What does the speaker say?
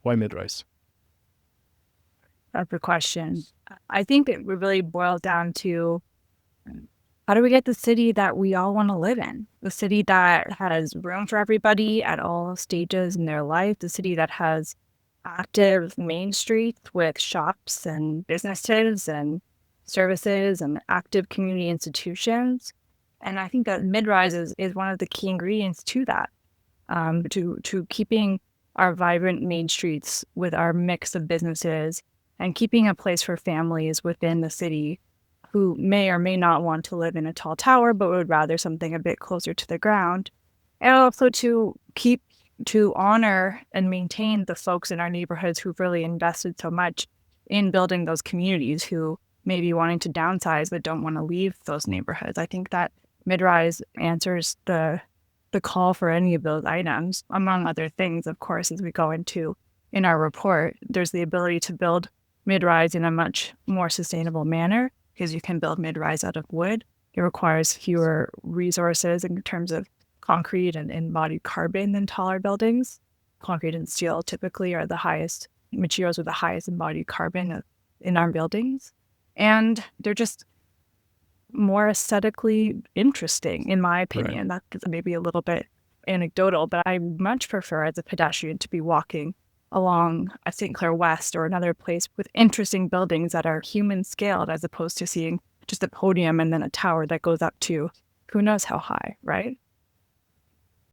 Why mid-rise? That's the question. I think it really boils down to how do we get the city that we all want to live in? The city that has room for everybody at all stages in their life, the city that has active main streets with shops and businesses and services and active community institutions. And I think that mid-rise is one of the key ingredients to that, to keeping our vibrant main streets with our mix of businesses and keeping a place for families within the city who may or may not want to live in a tall tower, but would rather something a bit closer to the ground. And also to honor and maintain the folks in our neighborhoods who've really invested so much in building those communities, who may be wanting to downsize but don't want to leave those neighborhoods. I think that mid-rise answers the call for any of those items, among other things, of course, as we go into in our report. There's the ability to build mid-rise in a much more sustainable manner, because you can build mid-rise out of wood. It requires fewer resources in terms of concrete and embodied carbon than taller buildings. Concrete and steel typically are the highest materials with the highest embodied carbon in our buildings. And they're just more aesthetically interesting, in my opinion. Right. That's maybe a little bit anecdotal, but I much prefer as a pedestrian to be walking along a St. Clair West or another place with interesting buildings that are human scaled, as opposed to seeing just a podium and then a tower that goes up to who knows how high, right?